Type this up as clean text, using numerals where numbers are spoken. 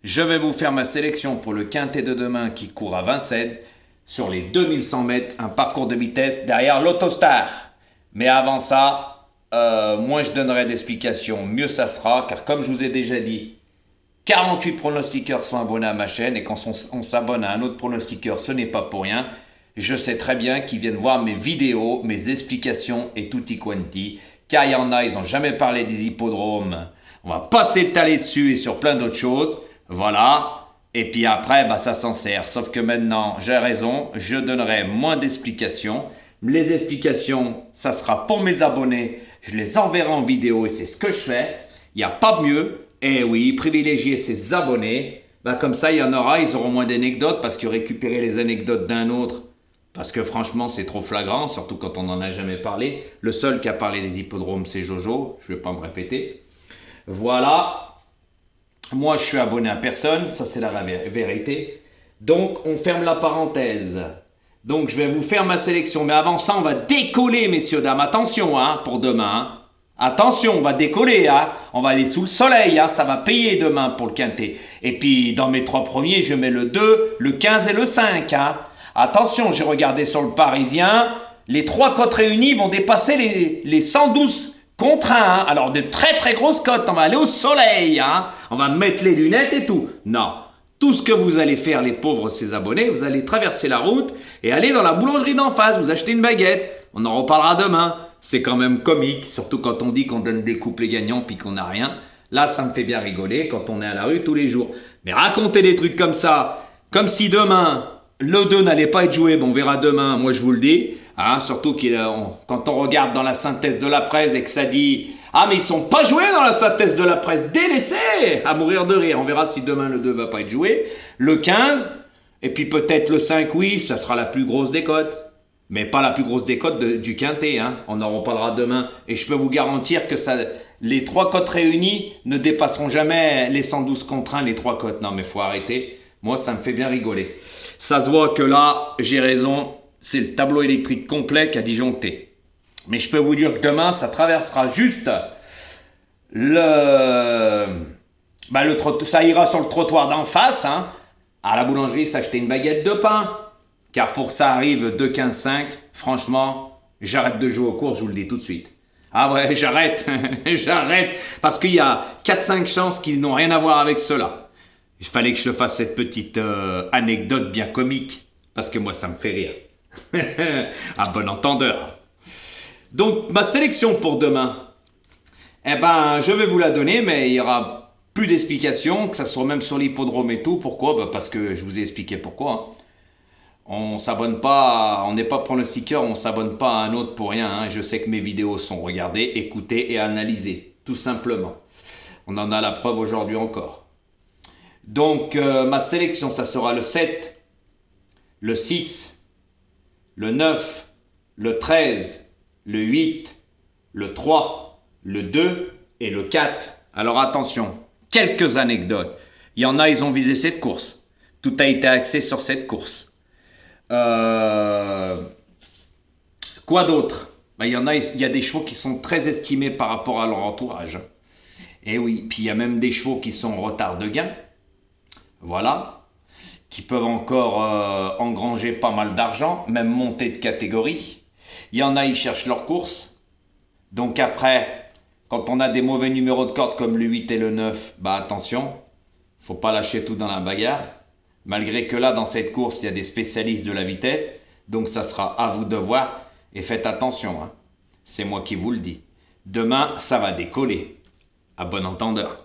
Je vais vous faire ma sélection pour le quintet de demain qui court à Vincennes sur les 2100 mètres, un parcours de vitesse derrière l'Autostar. Mais avant ça, moins je donnerai d'explications, mieux ça sera, car comme je vous ai déjà dit, 48 pronostiqueurs sont abonnés à ma chaîne et quand on s'abonne à un autre pronostiqueur, ce n'est pas pour rien. Je sais très bien qu'ils viennent voir mes vidéos, mes explications et tutti quanti, car il y en a, ils n'ont jamais parlé des hippodromes. On va pas s'étaler dessus et sur plein d'autres choses. Voilà. Et puis après, ça s'en sert. Sauf que maintenant, j'ai raison, je donnerai moins d'explications. Les explications, ça sera pour mes abonnés. Je les enverrai en vidéo et c'est ce que je fais. Il n'y a pas mieux. Et oui, privilégier ses abonnés. Comme ça, il y en aura, ils auront moins d'anecdotes parce que récupérer les anecdotes d'un autre, parce que franchement, c'est trop flagrant, surtout quand on n'en a jamais parlé. Le seul qui a parlé des hippodromes, c'est Jojo. Je ne vais pas me répéter. Voilà. Moi, je suis abonné à personne. Ça, c'est la vérité. Donc, on ferme la parenthèse. Donc, je vais vous faire ma sélection. Mais avant ça, on va décoller, messieurs, dames. Attention, pour demain. Attention, on va décoller, On va aller sous le soleil, Ça va payer demain pour le quintet. Et puis, dans mes 3 premiers, je mets le 2, le 15 et le 5, Attention, j'ai regardé sur le Parisien. Les 3 cotes réunies vont dépasser les 112 contre 1. Alors, de très très grosses cotes. On va aller au soleil, On va mettre les lunettes et tout. Non. Tout ce que vous allez faire, les pauvres, ces abonnés, vous allez traverser la route et aller dans la boulangerie d'en face. Vous achetez une baguette. On en reparlera demain. C'est quand même comique, surtout quand on dit qu'on donne des couplets gagnants puis qu'on n'a rien. Là, ça me fait bien rigoler quand on est à la rue tous les jours. Mais raconter des trucs comme ça, comme si demain, le 2 n'allait pas être joué, on verra demain, moi je vous le dis. Surtout quand on regarde dans la synthèse de la presse et que ça dit « Ah, mais ils sont pas joués dans la synthèse de la presse, délaissés !» À mourir de rire. On verra si demain le 2 va pas être joué. Le 15, et puis peut-être le 5, oui, ça sera la plus grosse des cotes. Mais pas la plus grosse des cotes du quintet, On en reparlera demain. Et je peux vous garantir que les 3 cotes réunies ne dépasseront jamais les 112 contre 1, les 3 cotes. Non, mais faut arrêter. Moi, ça me fait bien rigoler. Ça se voit que là, j'ai raison. C'est le tableau électrique complet qui a disjoncté. Mais je peux vous dire que demain, ça traversera juste ça ira sur le trottoir d'en face, À la boulangerie, s'acheter une baguette de pain. Car pour que ça arrive 2, 15, 5, franchement, j'arrête de jouer aux courses, je vous le dis tout de suite. Ah ouais, j'arrête, j'arrête, parce qu'il y a 4-5 chances qui n'ont rien à voir avec cela. Il fallait que je fasse cette petite anecdote bien comique, parce que moi ça me fait rire. À bon entendeur. Donc ma sélection pour demain, je vais vous la donner, mais il y aura plus d'explications, que ça soit même sur l'hippodrome et tout. Pourquoi ? Parce que je vous ai expliqué pourquoi. On s'abonne pas, on n'est pas pronostiqueur, on s'abonne pas à un autre pour rien. Je sais que mes vidéos sont regardées, écoutées et analysées, tout simplement. On en a la preuve aujourd'hui encore. Donc ma sélection, ça sera le 7, le 6, le 9, le 13, le 8, le 3, le 2 et le 4. Alors attention, quelques anecdotes. Il y en a, ils ont visé cette course. Tout a été axé sur cette course. Quoi d'autre ? Il y a des chevaux qui sont très estimés par rapport à leur entourage. Et oui, puis il y a même des chevaux qui sont en retard de gain. Voilà. Qui peuvent encore engranger pas mal d'argent, même monter de catégorie. Il y en a, ils cherchent leur course. Donc après, quand on a des mauvais numéros de corde comme le 8 et le 9, attention, faut pas lâcher tout dans la bagarre. Malgré que là, dans cette course, il y a des spécialistes de la vitesse. Donc, ça sera à vous de voir. Et faites attention, C'est moi qui vous le dis. Demain, ça va décoller. À bon entendeur.